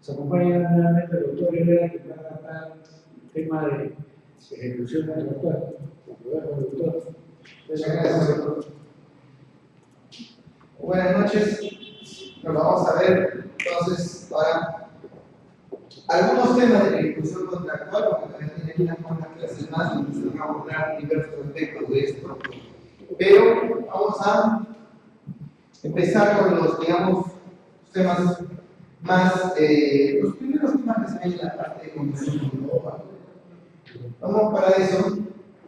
Se acompaña nuevamente el doctor Herrera, que va a tratar el tema de ejecución del doctor. Doctor. Muchas gracias, doctor. Buenas noches. Bueno, vamos a ver entonces ahora algunos temas de la ejecución contractual, porque también tienen unas cuantas clases más donde se van a abordar diversos aspectos de esto. Pero vamos a empezar con los, digamos, temas más, los primeros temas que se ven en la parte de construcción global. Vamos para eso,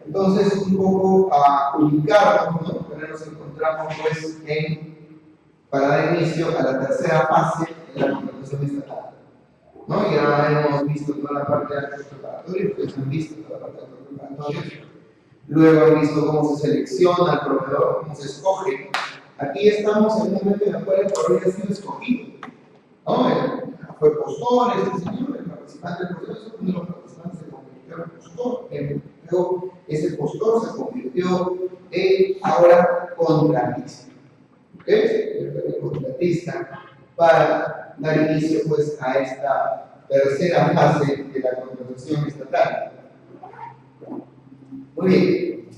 entonces, un poco a ubicarnos, ¿no? Porque nos encontramos, pues, para dar inicio a la tercera fase de la contratación estatal, ¿no? Ya hemos visto toda la parte de actos preparatorios, ustedes han visto toda la parte de actos preparatorios. Luego han visto cómo se selecciona al proveedor, cómo se escoge. Aquí estamos en un momento en el cual el proveedor ya ha sido escogido, ¿no? Fue postor, este señor, el participante del proceso, uno de los participantes se convirtió en postor, luego ese postor se convirtió en ahora contratista. ¿Ok? El contratista para dar inicio, pues, a esta tercera fase de la contratación estatal. Muy bien,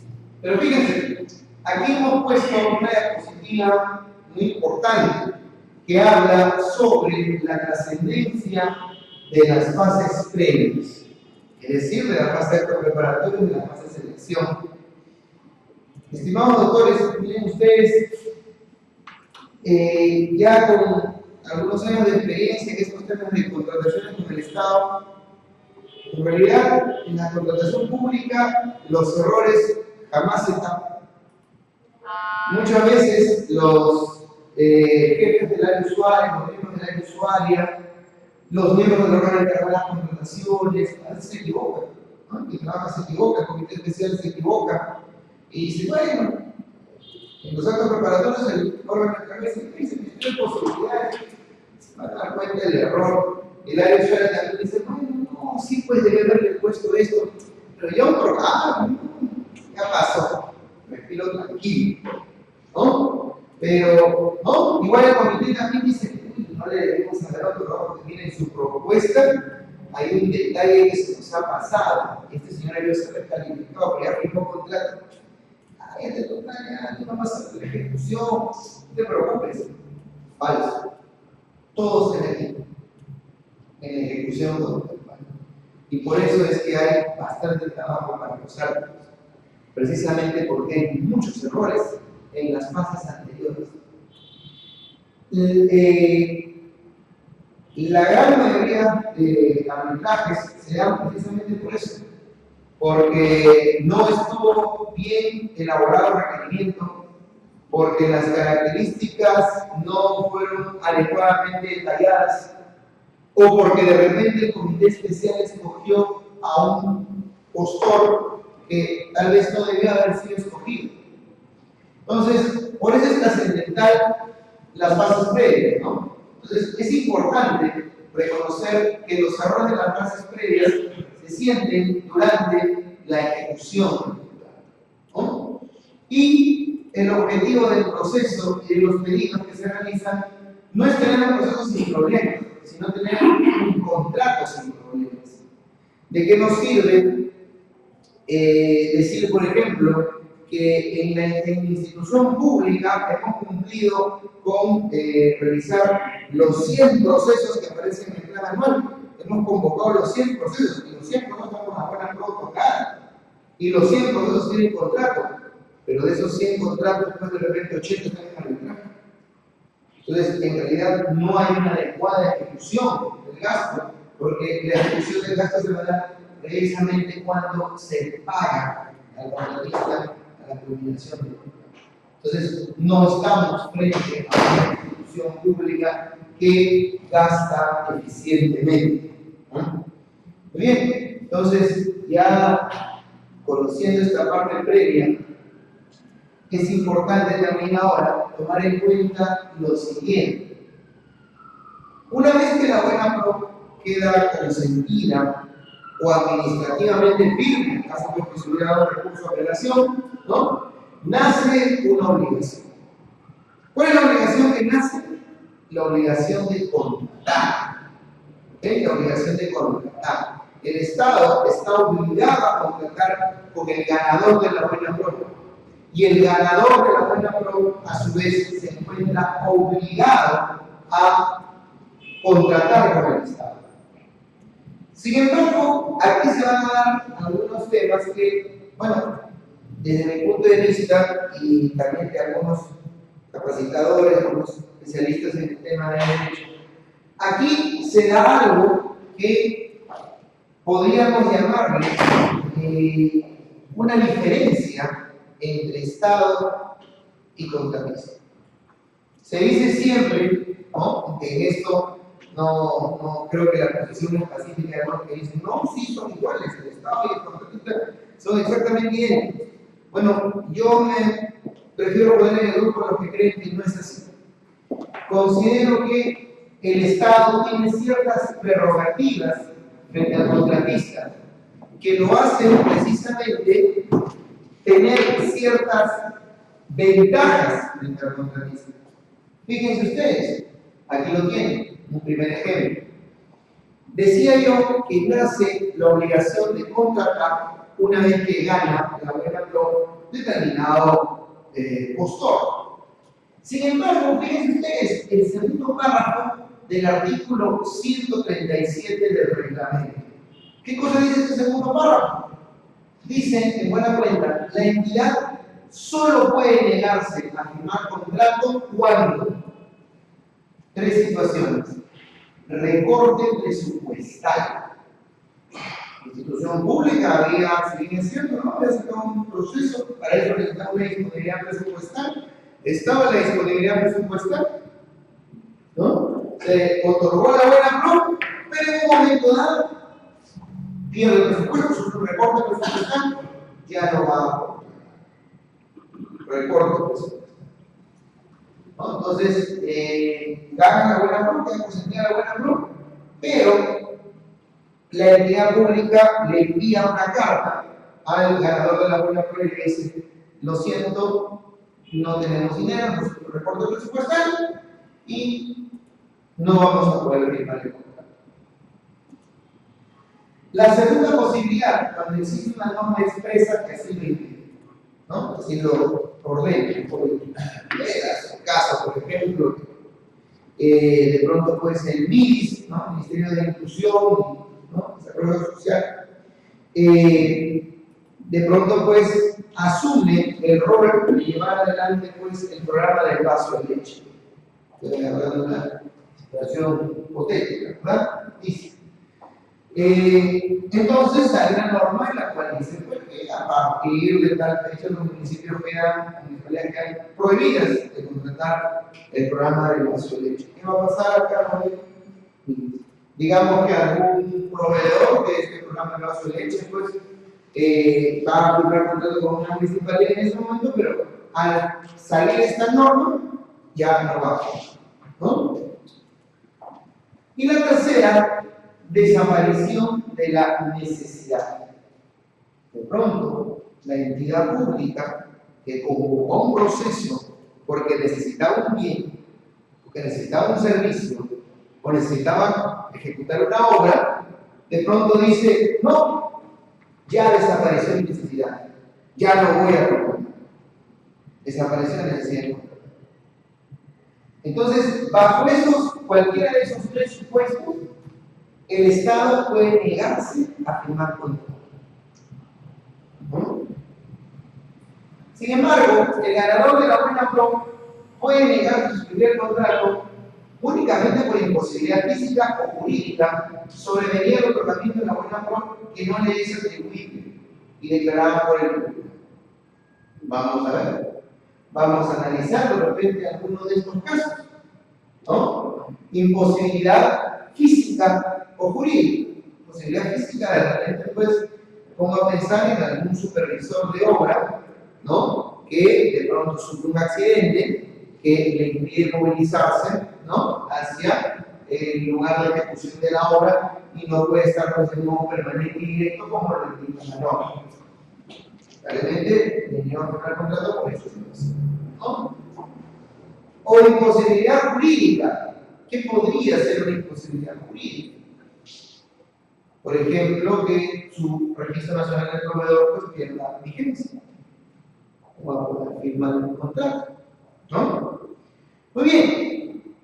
pero fíjense, aquí hemos puesto una diapositiva muy importante que habla sobre la trascendencia de las fases previas, es decir, de la fase de acto preparatorio y de la fase de selección. Estimados doctores, miren ustedes, ya con algunos años de experiencia en estos temas de contrataciones con el Estado, en realidad, en la contratación pública, los errores jamás se tapan. Muchas veces los jefes del área usuaria, los miembros del área usuaria, los miembros del órgano encargado de las contrataciones, a veces se equivocan, ¿no? El trabajo se equivoca, el comité especial se equivoca, y dice, bueno, en los actos preparatorios el órgano encargado dice, hay posibilidades, se van a dar cuenta del error. El área usuaria también dice, bueno, no, sí, pues debe haberle puesto esto, pero ya un programa, ya pasó, respiro tranquilo, ¿no? Pero, ¿no? Igual el comité también dice, no le debemos haber otro trabajo, porque miren, en su propuesta hay un detalle que se nos ha pasado. Este señor había sido recalificado, pero ya firmó contrato. Este total, ya no vamos a hacer la ejecución, no te preocupes. Falso. Todos en equipo. En la ejecución contractual. Y por eso es que hay bastante trabajo para los árbitros, precisamente porque hay muchos errores en las fases anteriores. La gran mayoría de arbitrajes se dan precisamente por eso, porque no estuvo bien elaborado el requerimiento, porque las características no fueron adecuadamente detalladas, o porque de repente el comité especial escogió a un postor que tal vez no debía haber sido escogido. Entonces, por eso es trascendental las fases previas, ¿no? Entonces, es importante reconocer que los errores de las fases previas se sienten durante la ejecución, ¿no? Y el objetivo del proceso y de los pedidos que se realizan no es tener un proceso sin problemas, sino tener un contrato sin problemas. ¿De qué nos sirve decir, por ejemplo, que en la institución pública hemos cumplido con realizar los 100 procesos que aparecen en el plan anual? Hemos convocado los 100 procesos, y los 100 procesos están con la buena protocoladas, y los 100 procesos tienen contrato, pero de esos 100 contratos, después de repente 80 están en arbitraje. Entonces, en realidad no hay una adecuada ejecución del gasto, porque la ejecución del gasto se va a dar precisamente cuando se paga al contratista a la culminación del contrato. Entonces, no estamos frente a una institución pública que gasta eficientemente, ¿no? Muy bien, entonces, ya conociendo esta parte previa, es importante también ahora tomar en cuenta lo siguiente. Una vez que la buena pro queda consentida o administrativamente firme, en caso de que se hubiera dado recurso de apelación, ¿no? Nace una obligación. ¿Cuál es la obligación que nace? La obligación de contratar. obligación de contratar. El Estado está obligado a contratar con el ganador de la buena prueba. Y el ganador de la buena prueba, a su vez, se encuentra obligado a contratar con el Estado. Sin embargo, aquí se van a dar algunos temas que, bueno, desde mi punto de vista y también de algunos capacitadores, algunos especialistas en el tema de derecho, aquí se da algo que podríamos llamarle una diferencia entre Estado y contratista. Se dice siempre, ¿no?, que en esto no creo que la posición es pacífica de los que dicen, no, sí, son iguales, el Estado y el contratista son exactamente idénticos. Bueno, yo me prefiero poner en el grupo a los que creen que no es así. Considero que el Estado tiene ciertas prerrogativas frente al contratista que lo hacen precisamente tener ciertas ventajas frente al contratista. Fíjense ustedes, aquí lo tienen, un primer ejemplo. Decía yo que nace la obligación de contratar una vez que gana la buena pro determinado postor. Sin embargo, fíjense ustedes, el segundo párrafo del artículo 137 del reglamento. ¿Qué cosa dice este segundo párrafo? Dice, en buena cuenta, la entidad solo puede negarse a firmar contrato cuando tres situaciones: recorte presupuestal. Institución pública había, si bien es cierto, ¿no?, había sacado un proceso, para eso necesitaba una disponibilidad presupuestal, estaba la disponibilidad presupuestal, ¿no? Se otorgó la buena pro, pero en un momento dado pierde el presupuesto, sufre un recorte presupuestal, ya no va a recorte presupuestal. ¿No? Entonces, gana la buena pro, queda consentida la buena pro, pero la entidad pública le envía una carta al ganador de la buena pro y le dice: lo siento, no tenemos dinero, nos recorte presupuestal y no vamos a poder firmar el contrato. La segunda posibilidad, cuando existe una norma expresa que así lo impide, ¿no?, así lo ordena, por legas, caso, por ejemplo, de pronto puede ser el MIS, ¿no?, Ministerio de Inclusión, ¿no?, Desarrollo Social, de pronto pues asume el rol de llevar adelante pues el programa del vaso de leche. Estoy hablando de una situación hipotética, ¿verdad? Dice. Entonces hay una norma en la cual dice pues, que a partir de tal fecha los municipios quedan prohibidas de contratar el programa del vaso de leche. ¿Qué va a pasar acá? Digamos que algún proveedor de este programa de vaso de leche pues va a firmar contrato con una municipalidad en ese momento, pero al salir esta norma ya no va a funcionar, ¿no? Y la tercera, desaparición de la necesidad. De pronto, la entidad pública que convocó un proceso porque necesitaba un bien, porque necesitaba un servicio, o necesitaba ejecutar una obra, de pronto dice: no, ya desapareció mi necesidad, ya no voy a proponer. Desapareció la necesidad de contratar. Entonces, bajo cualquiera de esos tres supuestos, el Estado puede negarse a firmar contrato. ¿No? Sin embargo, el ganador de la buena pro puede negarse a suscribir el contrato únicamente por imposibilidad física o jurídica sobrevenida el otorgamiento de la buena pro que no le es atribuible y declarada por el público. Vamos a ver, vamos a analizar de repente algunos de estos casos, ¿no? Imposibilidad física o jurídica. Posibilidad física, de repente pues pongo a pensar en algún supervisor de obra, ¿no?, que de pronto sufre un accidente que le impide movilizarse, ¿no?, hacia el lugar de ejecución de la obra y no puede estar pues, en modo permanente y directo como lo indica la norma. Realmente le llevan a firmar el contrato por eso, ¿no? O imposibilidad jurídica. ¿Qué podría ser una imposibilidad jurídica? Por ejemplo, que su Registro Nacional del Proveedor pues pierda vigencia. No va a poder firmar un contrato, ¿no? Muy bien,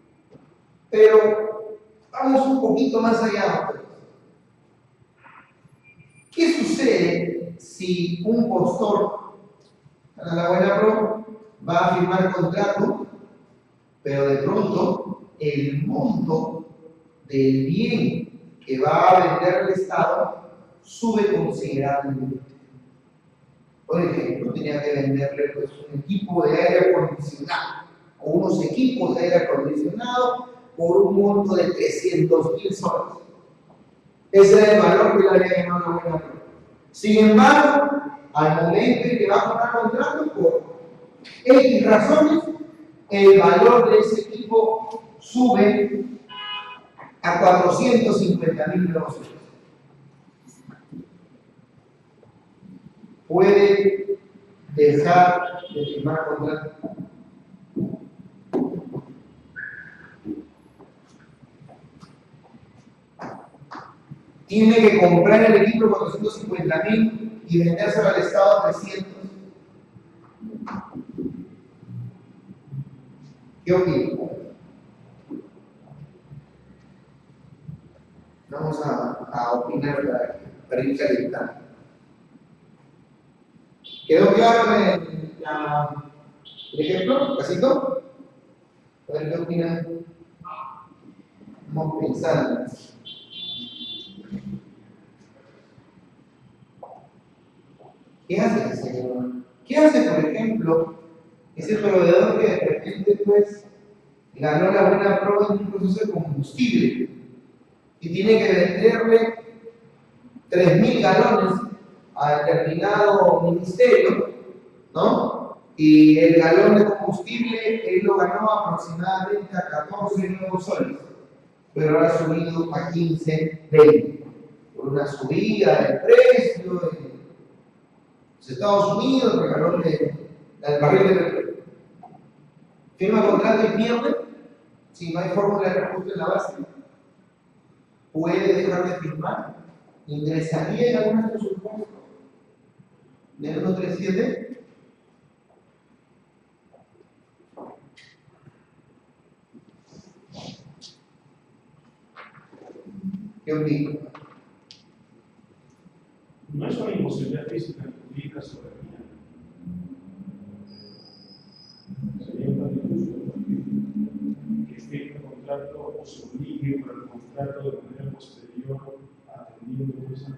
pero vamos un poquito más allá. ¿Qué sucede si un postor a la buena pro va a firmar contrato, pero de pronto el monto del bien que va a vender el Estado sube considerablemente? Por ejemplo, tenía que venderle pues, un equipo de aire acondicionado o unos equipos de aire acondicionado por un monto de 300.000 soles. Ese era el valor que le había ganado la buena pro. Sin embargo, al momento en que va a firmar contrato, por X razones, el valor de ese equipo sube a 450.000 euros. Puede dejar de firmar contrato. Tiene que comprar el equipo por 450.000 y vendérselo al Estado a 300. ¿Qué opina? Vamos a opinar para ir calentando. ¿Quedó claro el ejemplo? ¿Casito? A ver qué opinan. Vamos pensando. ¿Qué hace ese señor? ¿Qué hace, por ejemplo, ese proveedor que de repente pues ganó la buena prueba en un proceso de combustible y tiene que venderle 3.000 galones a determinado ministerio, ¿no? Y el galón de combustible él lo ganó aproximadamente a 14 nuevos soles, pero ahora ha subido a 15, 20, por una subida del precio en los Estados Unidos, el galón del barril de petróleo. Firma contrato y pierde, si no hay fórmula de reajuste en la base, puede dejar de firmar, ingresaría en algunos presupuestos del 137. ¿Qué opino? No es una imposibilidad física jurídica sobre mí. Sería un tanto injusto que firme contrato o se obligue por el contrato de manera posterior atendiendo pues a que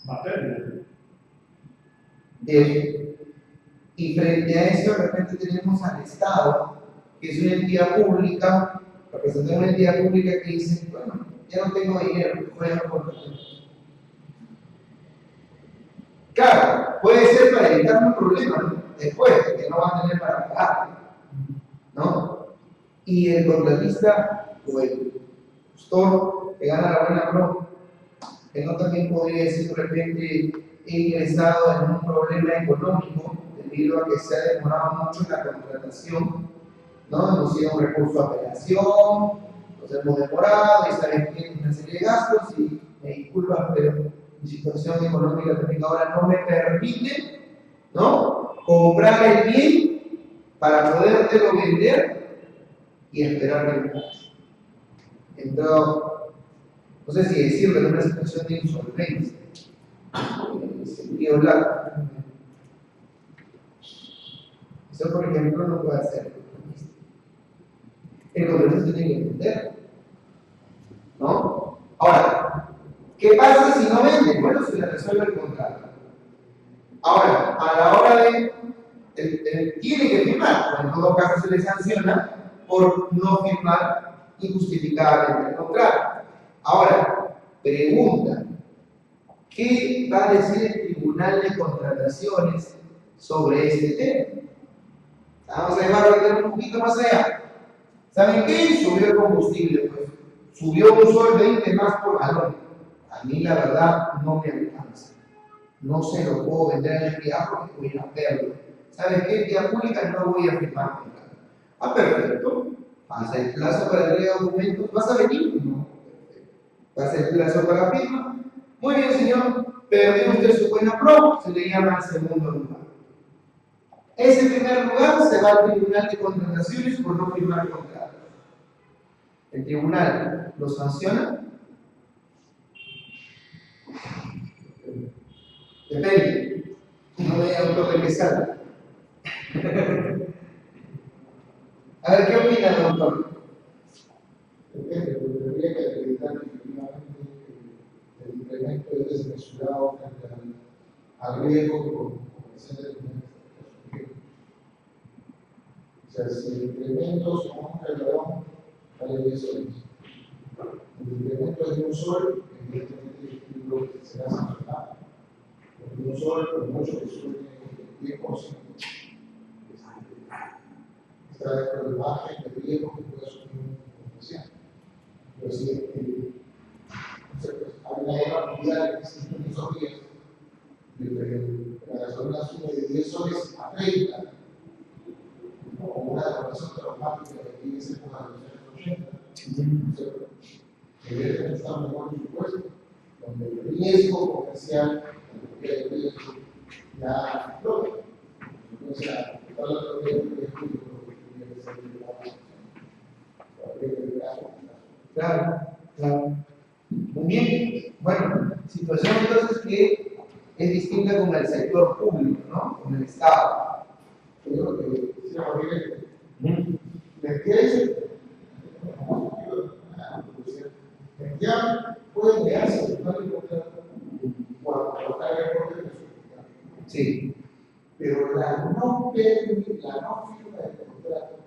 va a perder. Y frente a eso, de repente tenemos al Estado, que es una entidad pública, representa una entidad pública que dice, bueno, ya no tengo dinero, voy a contratar. Claro, puede ser para evitar un problema, ¿no? Después, que no va a tener para pagar, ¿no? Y el contratista o el gestor que gana la buena pro, que no también podría decir de repente he ingresado en un problema económico debido a que se ha demorado mucho la contratación, ¿no? Hemos ido a un recurso de apelación, nos hemos demorado y saben que hay una serie de gastos y me disculpas, pero mi situación económica también ahora no me permite, ¿no? Comprar el bien para podértelo vender y esperar que me pague. Entonces, no sé si decirlo, en una situación de insolvencia, en sentido largo. Eso, por ejemplo, no puede hacer el contratista tiene que entender, ¿no? Ahora, ¿qué pasa si no vende? Bueno, se le resuelve el contrato. Ahora, a la hora de tiene que firmar, o en todo caso se le sanciona por no firmar injustificadamente el contrato. Ahora, pregunta, ¿qué va a decir el Tribunal de Contrataciones sobre este tema? Vamos a llevarlo un poquito más allá. ¿Saben qué? Subió el combustible, pues. Subió un sol 20 más por galón. A mí la verdad no me alcanza. No se lo puedo vender en el día porque voy a perder. ¿Sabes qué? Vía pública no voy a firmar contrato. Ah, perfecto. Pasa el plazo para entrega de documentos. ¿Vas a venir? No. Perfecto. Pasa el plazo para firma. Muy bien, señor, perdió usted su buena pro, se le llama al segundo lugar. Ese primer lugar se va al Tribunal de Contrataciones por no firmar contrato. El tribunal lo sanciona. Depende. No me diga un toque que salga. A ver, ¿qué opina, doctor? Depende, porque tendría que acreditar efectivamente que el incremento es desmesurado frente al riesgo que comerciante tiene. O sea, si el incremento, supongamos que el galón vale 10 soles. El incremento es de un sol, evidentemente el título será sancionado. Porque un sol, por mucho que suene 10%, está dentro del margen de riesgo que puede asumir un comerciante. Pero si hay una guerra mundial que existe en esos días, la gasolina sube de 10 soles a 30, o una devaluación traumática que tiene ese época de los años 80, evidentemente estamos en un supuesto donde el riesgo comercial de riesgo ya flota. Entonces, está la teoría del riesgo que tiene que ser Claro, claro. Muy bien. Bueno, situación entonces que es distinta con el sector público, ¿no? Con el Estado. Yo creo que quisiera morir les quiere ya pueden negarse a firmar el contrato cuando está el reporte de su. Sí. Pero la no firma del contrato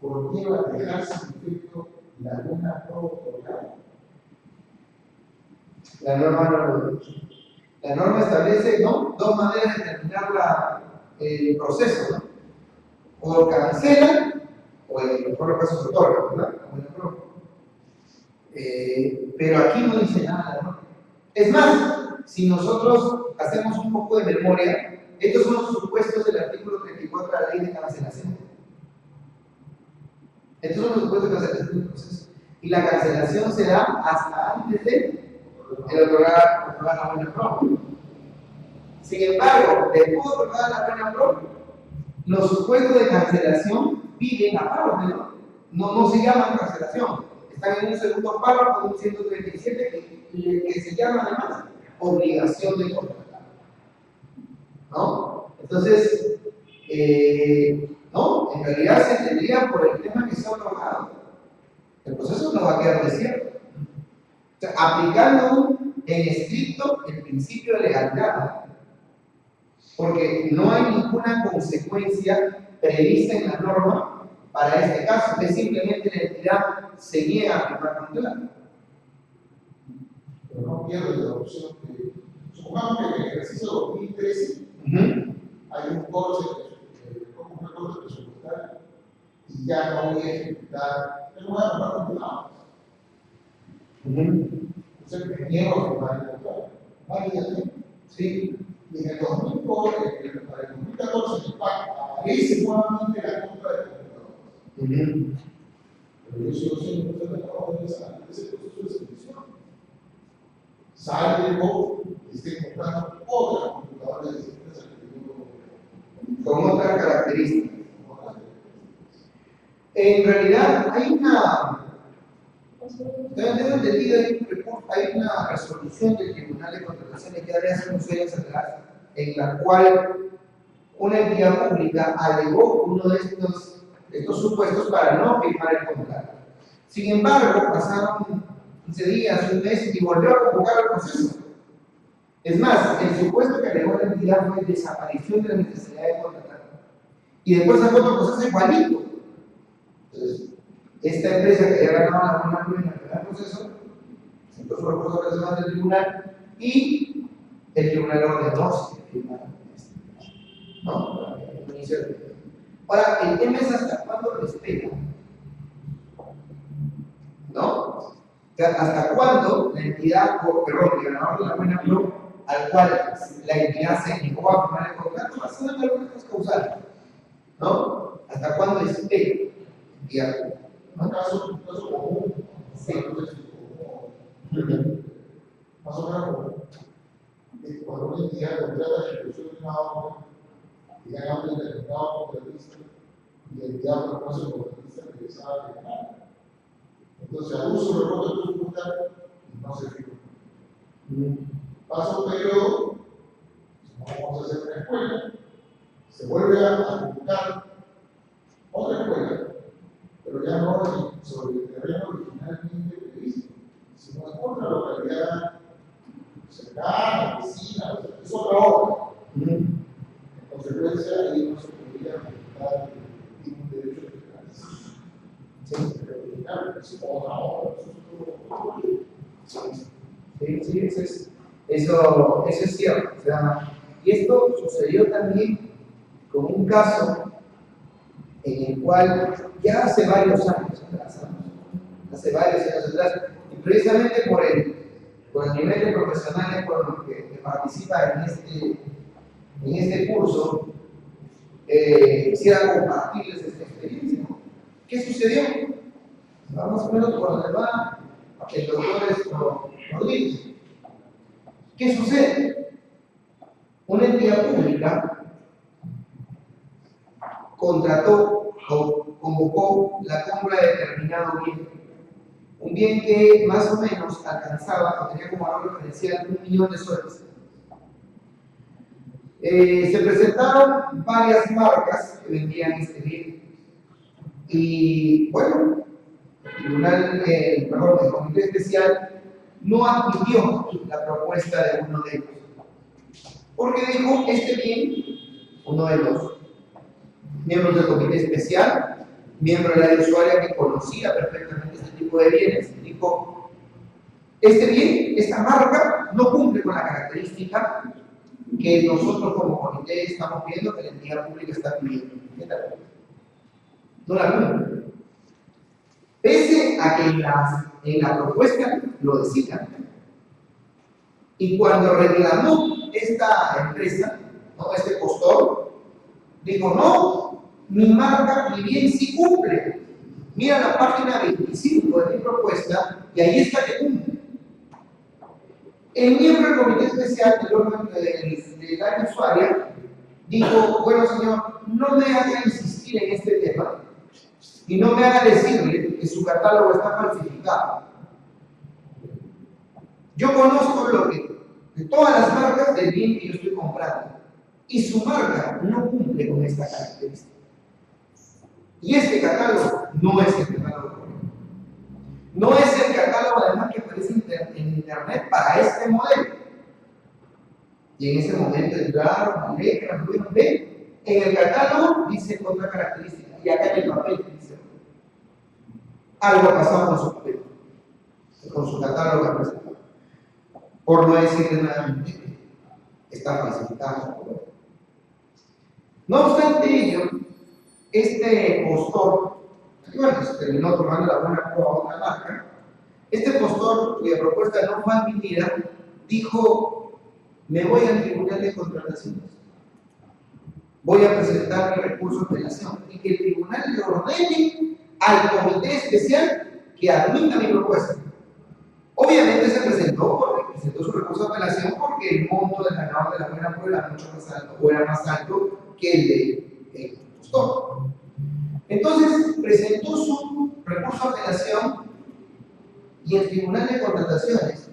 conlleva a dejar sin efecto la buena otorgada. La norma no lo dice. La norma establece, ¿no?, dos maneras de terminar el proceso, ¿no? O cancela, o en el mejor caso se otorga, ¿verdad? Pero aquí no dice nada, ¿no? Es más, si nosotros hacemos un poco de memoria, estos son los supuestos del artículo 34 de la ley de cancelación. Estos son los supuestos de cancelación del proceso. Y la cancelación se da hasta antes de otorgar la buena pro. Sin embargo, después de otorgar la buena pro, los supuestos de cancelación viven aparte, no se llaman cancelación. Están en un segundo párrafo de un 137 que se llama además obligación de contratar. ¿No? Entonces, no, en realidad se entendería por el tema que se ha otorgado. El proceso no va a quedar desierto. O sea, aplicando en estricto el principio de legalidad, porque no hay ninguna consecuencia prevista en la norma para este caso, es simplemente la entidad se niega a firmar contrato. Pero no pierde la opción que, supongamos que en el ejercicio 2013 hay un corte presupuestario y ya no voy a ejecutar, no voy a firmar contrato. Entonces me niego a firmar el contrato. Válidamente. Sí. Y en el 2014, para el 2014, aparece nuevamente la compra de computadores. Pero yo sigo siendo un trabajo de ese proceso de selección. Sale el voto y estoy comprando otra computadora de empresa con otras características. En realidad hay tengo entendido, hay una resolución del Tribunal de Contrataciones que hace unos años atrás, en la cual una entidad pública alegó uno de estos supuestos para no firmar el contrato. Sin embargo, pasaron 15 días, un mes y volvió a convocar el proceso. Es más, el supuesto que alegó la entidad fue desaparición de la necesidad de contratar. Y después sacó otro proceso igualito. Entonces, esta empresa que había ganado la buena prueba en el primer proceso, presentó su recurso personal del tribunal y el tribunal ordenó si se firma ¿no? Ahora, el tema es hasta cuándo lo espera. ¿No? O sea, hasta cuándo la entidad, el ganador de la buena prueba, al cual la entidad se negó a firmar el contrato, basado en algunas causales. ¿No? ¿Hasta cuándo espera? Un caso común, sí, contratista y el diablo no es el contratista que sabe ganar. Entonces, al uso del remoto presupuestario no se firma. Pasa un periodo, vamos a hacer una escuela, se vuelve a buscar otra escuela, pero ya no sobre el terreno originalmente previsto, sino en otra localidad cercana, vecina, es otra obra. En consecuencia, ahí no se podría afectar un derecho de transición. Pero claro, es otra obra, eso es cierto. O sea, y esto sucedió también con un caso en el cual ya hace varios años atrás, y precisamente por el nivel de profesionales por los que participan en este curso, quisiera compartirles esta experiencia. ¿Qué sucedió? Más o menos por donde va el doctor Rodríguez. ¿Qué sucede? Una entidad pública contrató o convocó la compra de determinado bien, un bien que más o menos alcanzaba o tenía como valor referencial 1 millón de soles. Se presentaron varias marcas que vendían este bien y bueno, el comité especial no admitió la propuesta de uno de ellos porque dijo este bien, uno de los miembros del comité especial, miembro del área usuaria que conocía perfectamente este tipo de bienes, dijo: este bien, esta marca, no cumple con la característica que nosotros como comité estamos viendo que la entidad pública está pidiendo. ¿Qué tal? No la cumple. Pese a que en la propuesta lo decían. Y cuando reclamó esta empresa, ¿no? Este postor, dijo: no, mi marca, mi bien sí cumple. Mira la página 25 de mi propuesta y ahí está que cumple. El miembro del comité especial del órgano del área usuaria dijo: bueno, señor, no me haga insistir en este tema y no me haga decirle que su catálogo está falsificado. Yo conozco de todas las marcas del bien que yo estoy comprando y su marca no cumple con esta característica. Y este catálogo no es el catálogo correcto. No es el catálogo además que aparece en internet para este modelo. Y en ese momento entraron, leyeron, pudieron ver, en el catálogo dice otra característica y acá en el papel dice algo ha pasado con su papel, con su catálogo de presentación. Por no decirle nuevamente que está falsificado. No obstante ello, este postor, bueno, se terminó tomando la buena prueba a otra marca, este postor, cuya propuesta no fue admitida, dijo: me voy al tribunal de contrataciones, voy a presentar mi recurso de apelación y que el tribunal le ordene al comité especial que admita mi propuesta. Obviamente se presentó su recurso de apelación porque el monto del ganador de la buena prueba era mucho más alto, o era más alto que el del postor. Entonces presentó su recurso de apelación y el Tribunal de Contrataciones,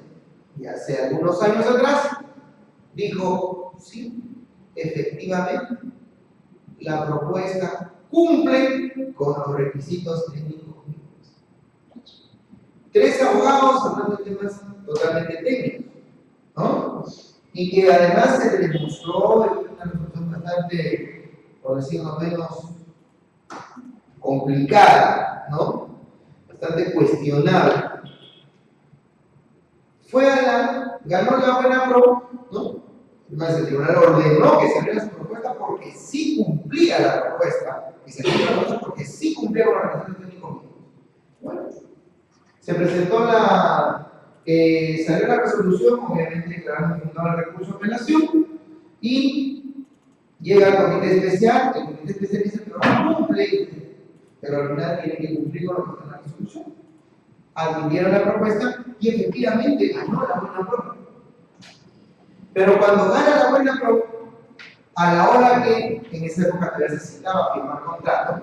y hace algunos años atrás, dijo: sí, efectivamente, la propuesta cumple con los requisitos técnicos. 3 abogados hablando de temas totalmente técnicos, ¿no? Y que además se demostró una resolución bastante, por decirlo menos, complicada, ¿no? Bastante cuestionable. Ganó la buena pro, ¿no? Además, el tribunal ordenó que se abriera su propuesta porque sí cumplía la propuesta, y se abrió la propuesta porque sí cumplía con la requisitos técnicos. Bueno, se presentó salió la resolución, obviamente declarando fundado el recurso de apelación, y llega al comité especial. El comité especial dice: pero no cumple, pero al final tiene que cumplir con lo que está en la resolución. Admitieron la propuesta y efectivamente ganó la buena pro. Pero cuando gana la buena pro, a la hora que en esa época todavía se citaba firmar contrato,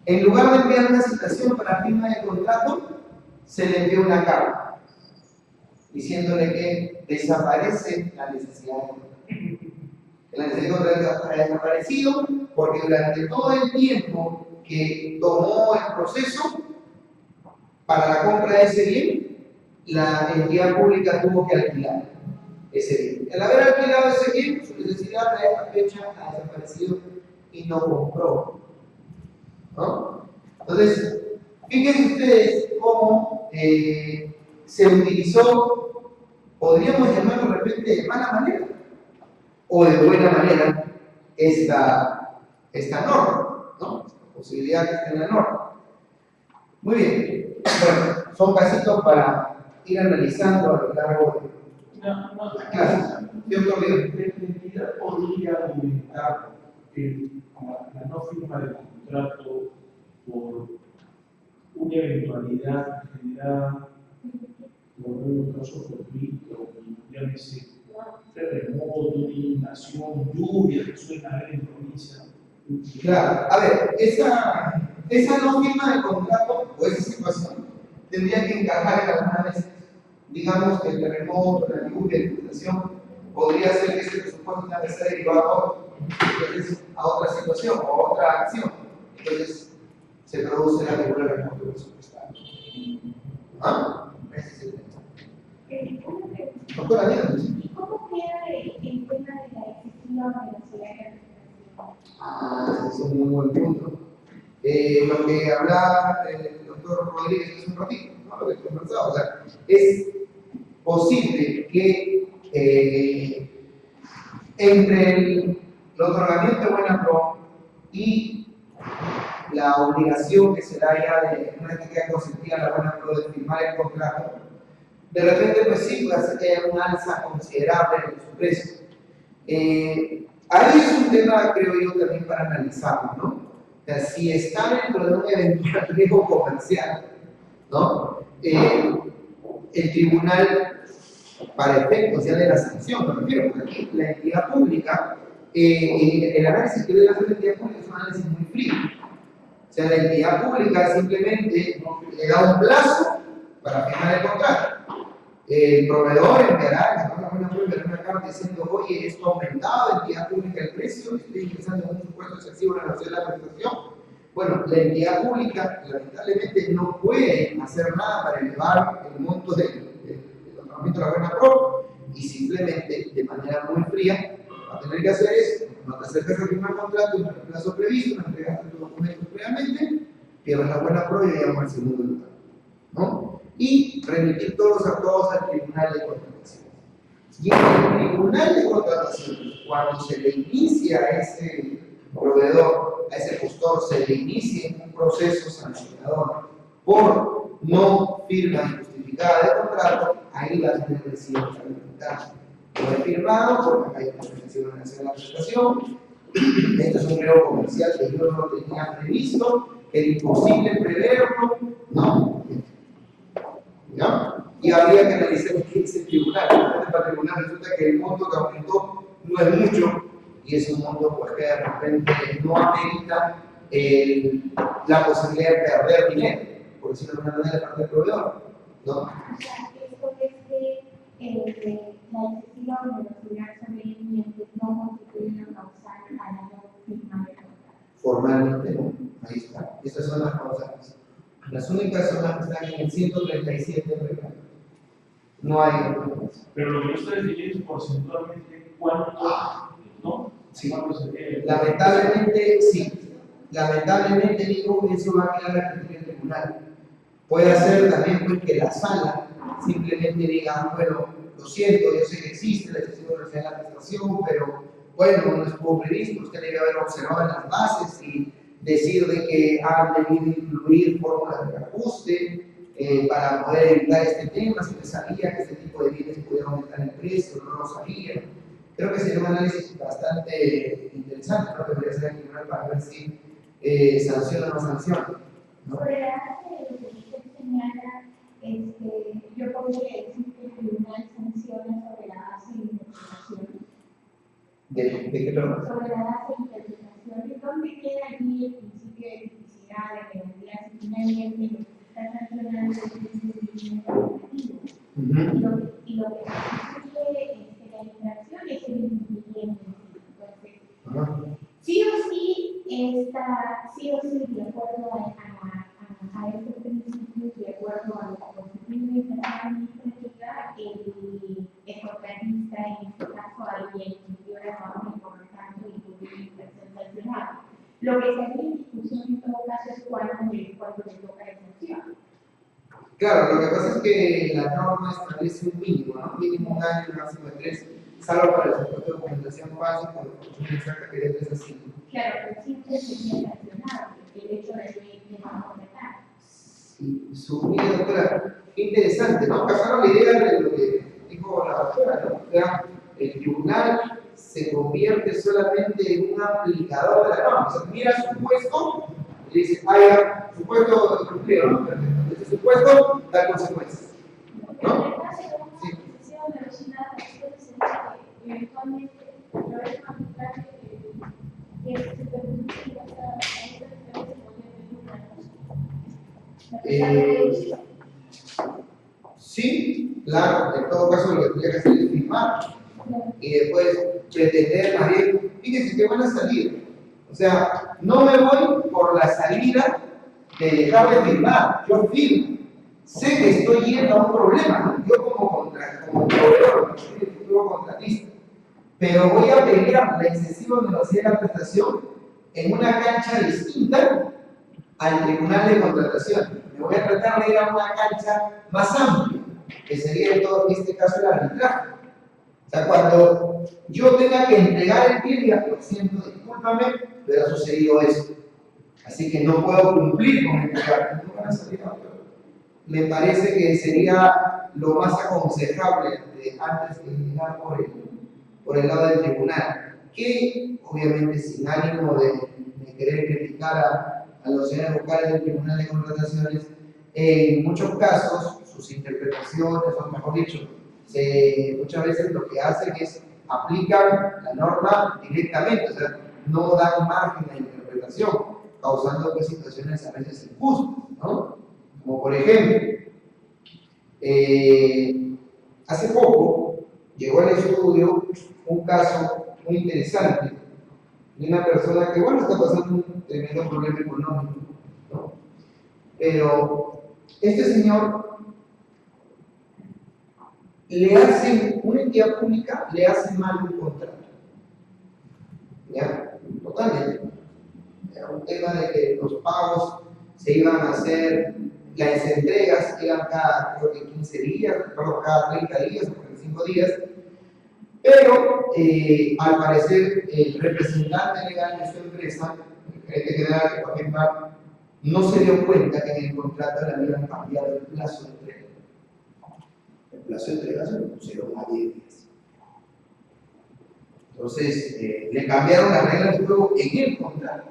en lugar de enviar una citación para firma de contrato, se le envió una carta diciéndole que desaparece la necesidad de contrato. La necesidad de contrato ha desaparecido porque durante todo el tiempo que tomó el proceso para la compra de ese bien, la entidad pública tuvo que alquilar ese bien. Al haber alquilado ese bien, su necesidad a esta fecha ha desaparecido y no compró, ¿no? Entonces, fíjense ustedes cómo se utilizó, podríamos llamarlo de repente de mala manera o de buena manera esta norma, ¿no? La posibilidad que está en la norma. Muy bien, bueno, son casitos para ir analizando a lo largo de la clase. La entidad podría argumentar que la no firma del contrato por una eventualidad generada por un caso fortuito, llámese terremoto, inundación, lluvia que suele haber en provincia. Claro, a ver, esa no firma de contrato o esa situación tendría que encajar en alguna vez. Digamos que el terremoto, la lluvia, la inundación, podría ser que ese presupuesto tenga que ser derivado a otra situación o a otra acción. Entonces se produce la figura del remoto presupuestario. ¿Ah? Ese es el tema. Doctora, díganos. ¿Y cómo queda el tema de la decisión de la sociedad de Ese es un muy buen punto. Lo que hablaba el doctor Rodríguez hace un ratito, ¿no? Lo que conversaba, o sea, es posible que entre el otorgamiento de buena pro y la obligación que se da ya de una vez que queda consentida la buena pro de firmar el contrato, de repente pues sí puede hacer que haya un alza considerable en su precio. Ahí es un tema, creo yo, también para analizarlo, ¿no? O sea, si está dentro de un eventual riesgo comercial, ¿no? El tribunal, para efectos ya de la sanción, me refiero, porque aquí la entidad pública, el análisis que debe hacer la entidad pública es un análisis muy frío. O sea, la entidad pública simplemente le da un plazo para firmar el contrato. El proveedor enviará una carta diciendo, oye, esto ha aumentado, entidad pública el precio, estoy ingresando en un supuesto excesivo en la nación de la prestación. Bueno, la entidad pública lamentablemente no puede hacer nada para elevar el monto del otorgamiento de la buena pro y simplemente de manera muy fría va a tener que hacer eso. No te acercas a firmar contrato en el plazo previsto, no entregas tus documentos previamente, pierdes la buena pro y llegamos al segundo lugar, ¿no? Y remitir todos los actos al tribunal de contratación. Y en el tribunal de contratación, cuando se le inicia a ese proveedor, a ese postor, se le inicia en un proceso sancionador por no firma injustificada de contrato, ahí va a tener recibo alimentar. Lo he firmado porque hay una prestación en la prestación. Esto es un riesgo comercial que yo no tenía previsto, que era imposible preverlo, ¿no? ¿No? Y habría que analizar qué es el tribunal. Para el tribunal resulta que el monto que aumentó no es mucho y es un monto pues, que de repente no amerita la posibilidad de perder dinero, por decirlo de alguna manera, de parte del proveedor, ¿no? O sea, esto es que la decisión de los tribunales sobrevivientes no constituye una causal a la no firma de contrato. Formalmente no, ahí está. Estas son las causales. Las únicas son las que están en el 137 del reglamento. No hay otras. Pero lo que ustedes dicen es porcentualmente cuánto, ¿no? Sí. ¿Cuánto sería? Lamentablemente, sí. Lamentablemente, digo, eso va a quedar a criterio del tribunal. Puede ser también pues, que la sala simplemente diga, bueno, lo siento, yo sé que existe la excesiva velocidad de la prestación, pero bueno, no estuvo previsto, usted debe haber observado en las bases y decir de que han debido incluir fórmulas de ajuste para poder evitar este tema, si se sabía que este tipo de bienes podían aumentar el precio, no lo sabía. Creo que sería un análisis bastante interesante, ¿no? Que debería ser el tribunal para ver si sanciona o no sanciona, ¿no? Sobre la base de lo que usted señala, yo podría decir que el tribunal sanciona sobre la base de investigación. ¿De qué perdón? sobre la base de interpretación, ¿dónde queda allí el principio de tipicidad, de legalidad? Si finalmente lo que se está sancionando es el procedimiento administrativo. Y lo que constituye la infracción es el incumplimiento. Entonces, sí o sí, de acuerdo a estos principios, de acuerdo a lo que constituye la infracción administrativa, el contratista, en este caso, alguien incumplió la norma y por lo tanto incumplió la infracción sancionada. Lo que se hace en discusión en todo caso es cuándo le toca la sanción. Claro, lo que pasa es que la norma establece un mínimo, ¿no? Mínimo 1 año y máximo de 3, salvo para el supuesto de documentación falsa, por la exacta que de 3 a 5. Claro, pero siempre sería sancionado el hecho de no completar. Sí, su vida, doctora, qué interesante, ¿no? Pasaron la idea de lo que dijo la doctora, ¿no? O sea, el tribunal se convierte solamente en un aplicador de la norma. O sea, mira su puesto y dice, ya, su puesto de cumplido, ¿no? Perfecto. Este supuesto da consecuencias. ¿No? En el caso de una decisión de vecinal, puede ser que eventualmente a través de un arbitraje que se permite hasta a esta diferencia podría pedir una Sí, claro, en todo caso lo que tendría que hacer es firmar y después pretender más bien, fíjense que van a salir. O sea, no me voy por la salida de dejar de firmar, yo firmo. Sé que estoy yendo a un problema, ¿no? Yo como proveedor, como contratista, pero voy a pelear la excesiva velocidad de la prestación en una cancha distinta al tribunal de contratación. Me voy a tratar de ir a una cancha más amplia, que sería en todo este caso el arbitraje. O sea, cuando yo tenga que entregar el pie, diga, lo siento, discúlpame, pero ha sucedido eso. Así que no puedo cumplir con entregar. No van a salir a otro. Me parece que sería lo más aconsejable antes de llegar por el lado del tribunal, que obviamente sin ánimo de querer criticar a los señores vocales del Tribunal de Contrataciones, en muchos casos sus interpretaciones, o mejor dicho, muchas veces lo que hacen es aplicar la norma directamente, o sea, no dan margen a interpretación, causando pues, situaciones a veces injustas, ¿no? Como por ejemplo, hace poco llegó al estudio un caso muy interesante de una persona que, bueno, está pasando un tremendo problema económico, ¿no? Pero este señor una entidad pública le hace mal un contrato, ¿ya? Totalmente. Era un tema de que los pagos se iban a hacer, las entregas iban cada, creo que 15 días, perdón, cada 30 días o 45 días, pero al parecer el representante legal de su empresa, el gerente general que fue a firmar, no se dio cuenta que en el contrato le habían cambiado el plazo de entrega. El plazo de entrega se lo pusieron a 10 días. Entonces, le cambiaron las reglas del juego en el contrato.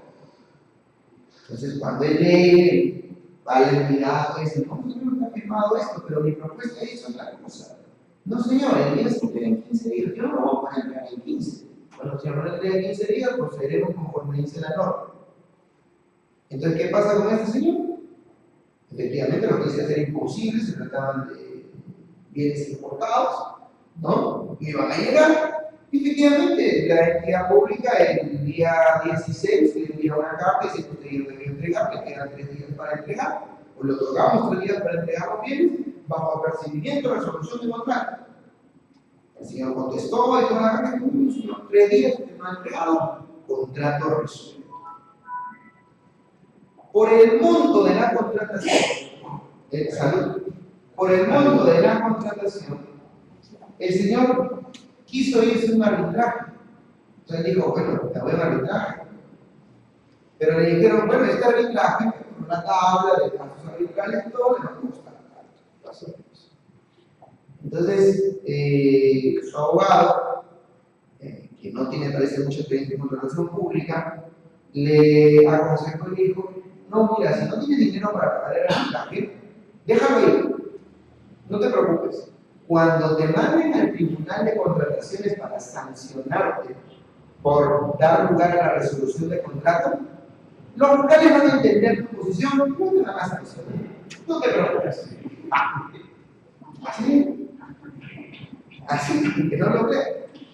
Entonces, cuando él lee, va al empleado y dice, no, señor, no ha firmado esto, pero mi propuesta es otra cosa. No, señor, el día se entrega en 15 días. Yo no lo voy a poner entregar en 15. Bueno, si no lo entrega en 15 días, procederemos conforme dice la norma. Entonces, ¿qué pasa con este señor? Efectivamente, lo que dice ser imposible, se trataban de bienes importados, ¿no? Que iban a llegar. Efectivamente, la entidad pública el día 16 le envía una carta y dice que usted debe entregar, le quedan 3 días para entregar, o le otorgamos 3 días para entregar los bienes, bajo apercibimiento, resolución de contrato. El señor contestó y toda la carta, señor, 3 días usted no ha entregado, contrato resuelto. Por el monto de la contratación, salud, por el monto de la contratación, el señor quiso irse a un arbitraje. Entonces dijo, bueno, te voy a un arbitraje. Pero le dijeron, bueno, este arbitraje, con una tabla de casos arbitrales, todo le va a costar tanto. Entonces, su abogado, que no tiene, parece, mucha experiencia en contratación pública, le aconsejó y le dijo, no, mira, si no tienes dinero para pagar el arbitraje, déjalo ir, no te preocupes. Cuando te manden al tribunal de contrataciones para sancionarte por dar lugar a la resolución de contrato, los locales van a entender tu posición, no te van a sancionar. No te preocupes. Así, que no lo creas.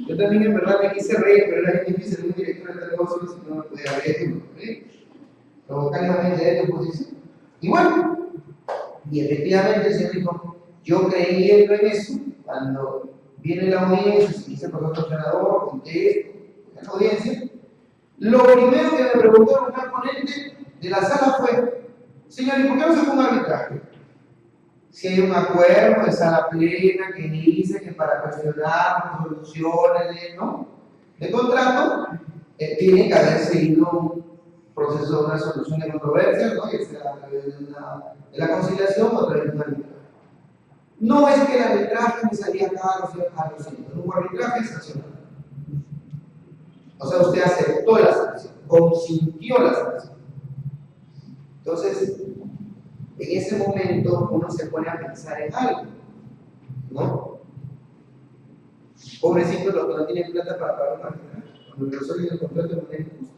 Yo también en verdad me quise reír, pero era bien difícil un director de negocio si no me podía reír. Los locales van a entender tu posición. Y bueno, y efectivamente el señor dijo, yo creyendo en eso, cuando viene la audiencia, se dice por otro senador, conté esto, en la audiencia, lo primero que me preguntó un ponente de la sala fue, señor, ¿y por qué no se fue un arbitraje? Si hay un acuerdo de sala plena que dice que para cuestionar resoluciones de contrato, tiene que haber seguido un proceso de una solución de controversias, ¿no? Ya sea a través de la conciliación o a través de un arbitraje. No es que el arbitraje me salía caro, no hubo arbitraje sancionado. O sea, usted aceptó la sanción, consintió la sanción. Entonces, en ese momento uno se pone a pensar en algo, ¿no? Pobrecitos los que no tienen plata para pagar un arbitraje, cuando resuelven el contrato de manera injusta.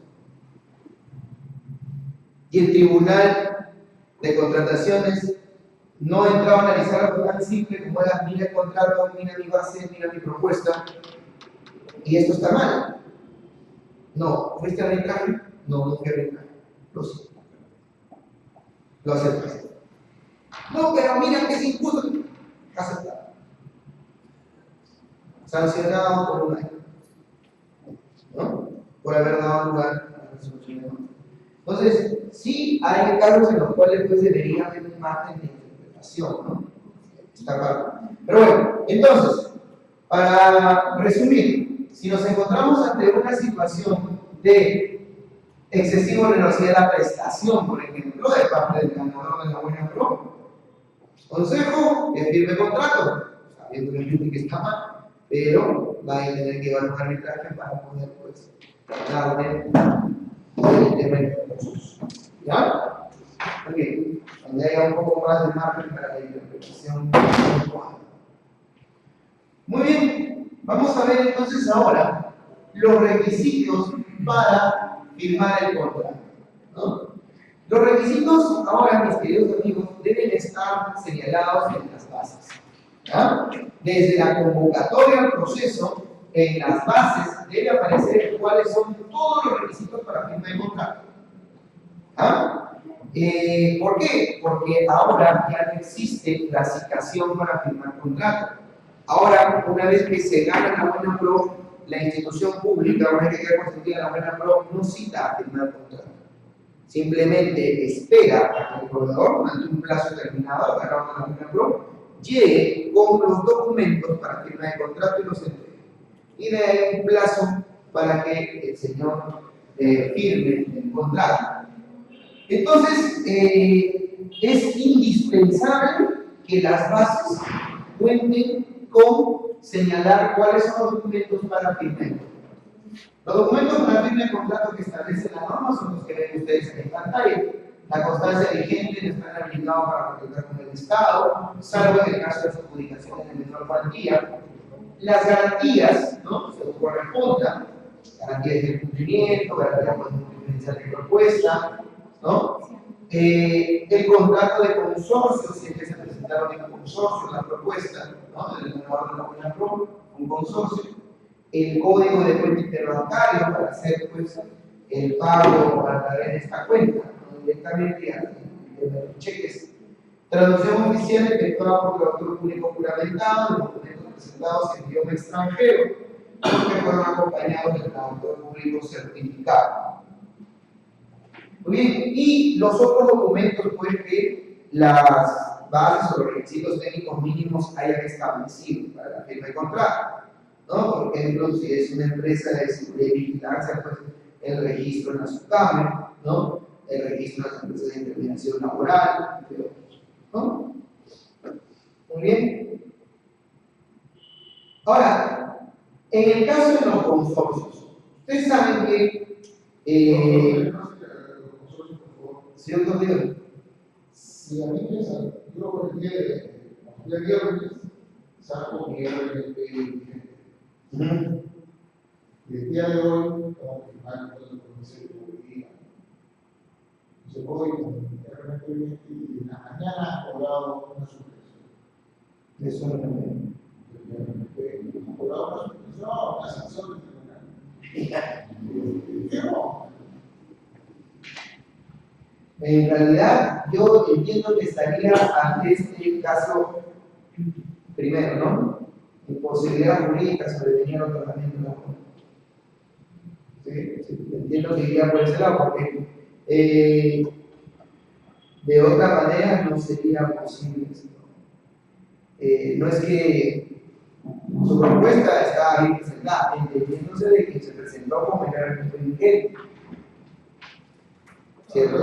Y el tribunal de contrataciones no entraba a analizar algo tan simple como era, mira el contrato, mira mi base, mira mi propuesta, y esto está mal. No, ¿fuiste a arbitraje? No, no fui a arbitraje. Lo siento. Lo aceptas. No, pero mira que es injusto. Aceptado. Sancionado por un año, ¿no? Por haber dado lugar a la resolución de demanda. Entonces, sí hay casos en los cuales pues debería haber un margen de interpretación, ¿no? Está claro. Pero bueno, entonces, para resumir, si nos encontramos ante una situación de excesiva onerosidad de la prestación, por ejemplo, de parte del ganador de la buena pro, consejo que firme contrato, sabiendo que está mal, pero va a tener que llevar un arbitraje para poder pues darle el tema de recursos. ¿Ya? Ok, donde haya un poco más de margen para la interpretación. Muy bien, vamos a ver entonces ahora los requisitos para firmar el contrato, ¿no? Los requisitos ahora, mis queridos amigos, deben estar señalados en las bases. ¿Ya? Desde la convocatoria al proceso, en las bases debe aparecer cuáles son todos los requisitos para firmar el contrato. ¿Ah? ¿Por qué? Porque ahora ya no existe clasificación para firmar contrato. Ahora, una vez que se gana la buena pro, la institución pública, una vez que queda constituida la buena pro, no cita a firmar contrato. Simplemente espera a que el proveedor, durante un plazo determinado, agarrado la buena pro, llegue con los documentos para firmar el contrato y los entregue. Y de ahí un plazo para que el señor firme el contrato. Entonces, es indispensable que las bases cuenten con señalar cuáles son los documentos para firmar el contrato. Los documentos para firmar el contrato que establecen la norma son los que ven ustedes en pantalla. La constancia vigente no está habilitado para contratar con el Estado, salvo en el caso de su adjudicación en menor cuantía. Las garantías, ¿no? Se correspondan, garantías de cumplimiento, garantías por diferencial de propuesta, ¿no? El contrato de consorcio, si es que se presentaron en consorcio la propuesta, ¿no? Del ganador de la buena pro, un consorcio. El código de cuenta interbancario para hacer pues, el pago a través de esta cuenta, ¿no? Directamente a los cheques. Traducción oficial efectuada por el autor público juramentado, los documentos presentados en idioma extranjero, que fueron acompañados del autor público certificado. Muy bien, y los otros documentos pues, que las bases o los requisitos técnicos mínimos hayan establecido para la firma de contrato, ¿no? Por ejemplo, si es una empresa de vigilancia, pues el registro en la SUCAME, ¿no? El registro de las empresas de intermediación laboral, entre otros, ¿no? Muy bien. Ahora, en el caso de los consorcios, ustedes saben que señor Cordero, si a mí me sale, yo por el día de viernes saco mi RNP vigente. El día de hoy estamos firmando la promesa de movilidad. Entonces voy con realmente y en la mañana he cobrado una suspensión. Eso no me... He cobrado una suspensión, una sanción firmo. En realidad, yo entiendo que estaría ante este caso, primero, ¿no? Imposibilidad jurídica sobrevenir al tratamiento de la forma. Sí, entiendo que iría por ese lado, porque de otra manera no sería posible. No es que su propuesta está bien presentada, entendiéndose de que se presentó como legalmente vigente. ¿Cierto?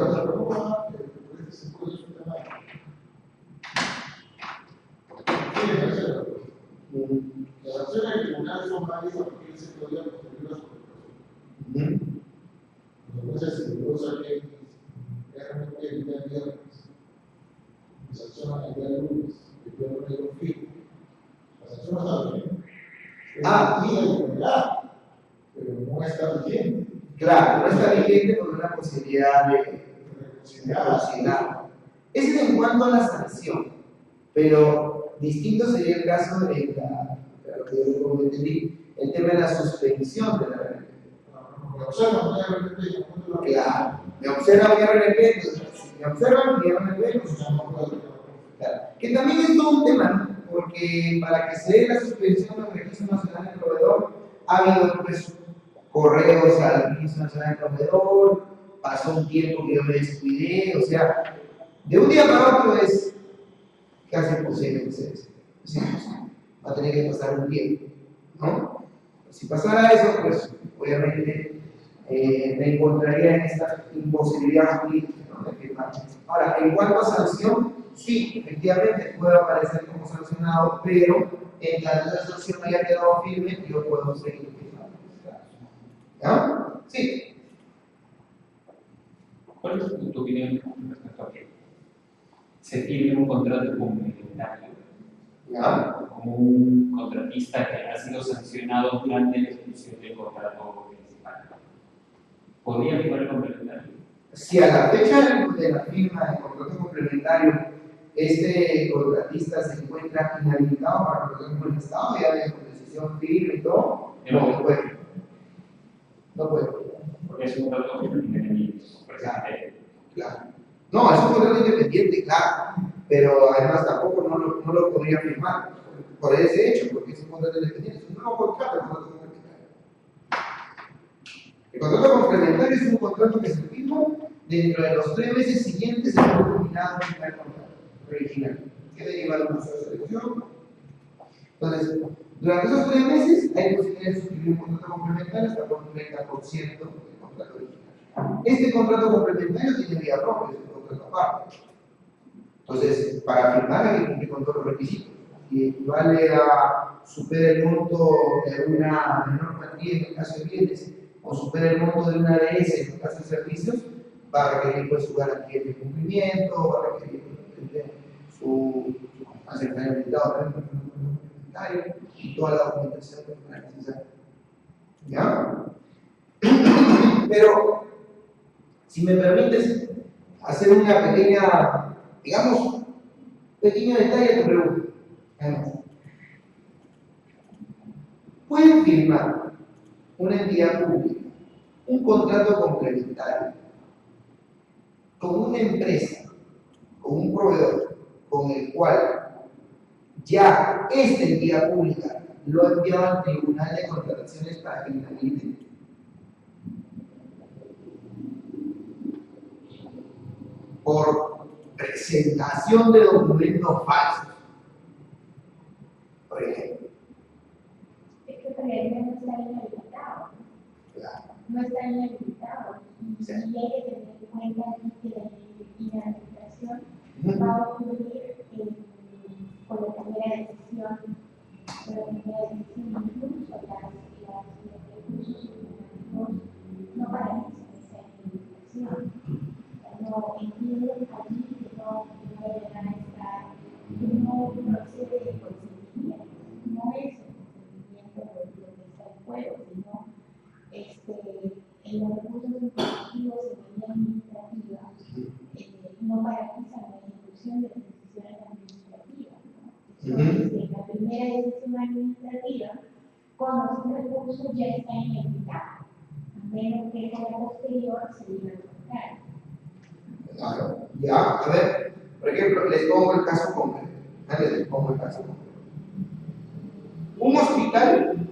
Las acciones del tribunal son válidas porque él se podía construir las corporaciones. Entonces, si yo saqué realmente el día viernes, mis acciones el día lunes, el día lunes lo firmo, las acciones están bien. Pero no está vigente. Claro, no está vigente con una posibilidad de reconsiderar. Ese es en cuanto a la sanción, pero distinto sería el caso de lo que yo como entendí, el tema de la suspensión de la RNP. Me observan, voy a repetir. Claro, me observan mi RNP, si me observan mi RNP, pues no puedo. Claro. Que también es todo un tema, ¿no? Porque para que se dé la suspensión del Registro Nacional del Proveedor, ha habido pues correos al Registro Nacional del Proveedor, pasó un tiempo que yo me descuidé, o sea, de un día para otro es casi imposible que se des. Sí, va a tener que pasar un tiempo, ¿no? Si pasara eso, pues obviamente me encontraría en esta imposibilidad jurídica, ¿no? De firmar. Ahora, en cuanto a sanción, sí, efectivamente puede aparecer como sancionado, pero en tanto esa sanción haya quedado firme, yo puedo seguir firmando. ¿Ya? Sí. ¿Cuál es tu opinión respecto a que se firme un contrato complementario? ¿Ya? Como un contratista que ha sido sancionado durante la ejecución del contrato principal. ¿Podría firmar el complementario? Si a la fecha de la firma del contrato complementario este contratista se encuentra inhabilitado para proceder con el Estado, ya con decisión firme y todo, no puede. No puede. Porque es un contrato independiente. Claro. No, es un contrato independiente, claro, pero además tampoco no lo podría firmar por ese hecho, porque es un contrato independiente, es un nuevo contrato, el contrato complementario. El contrato complementario es un contrato que se firma dentro de los 3 meses siguientes a haber terminado el primer contrato original, que deriva de una sola selección. Entonces, durante esos 3 meses hay posibilidad de suscribir un contrato complementario hasta por un 30% del contrato original. Este contrato complementario tiene vía propia, es un contrato aparte. Entonces, para firmar hay que cumplir con todos los requisitos. Si equivale a supera el monto de una menor cuantía en el caso de bienes o supera el monto de una ADS en el caso de servicios, va a requerir pues, su garantía de cumplimiento, va a requerir su constancia de habilitado y toda la documentación que es necesaria. ¿Ya? Pero, si me permites hacer una pequeña, digamos, pequeño detalle de tu pregunta. ¿Pueden firmar una entidad pública un contrato complementario con una empresa, con un proveedor, con el cual ya esta entidad pública lo ha enviado al Tribunal de Contrataciones para que lo inhabiliten? Por presentación de documentos falsos, por ejemplo. Es que todavía no está inhabilitado. Claro. No está inhabilitado. Y Sí. hay que tener en cuenta que la inhabilitación va a ocurrir con la primera decisión, incluso los recursos humanos no paralizan esa inhabilitación. No entiendo allí que no deberá estar, que no procede de consentimiento, no es el consentimiento lo que está en juego, sino Entonces, la primera decisión administrativa, cuando ese recurso ya está inhabilitado, a menos que con la posterior se diga lo contrario. Claro, ya, a ver, por ejemplo, les pongo el caso concreto. Les pongo el caso concreto. Un hospital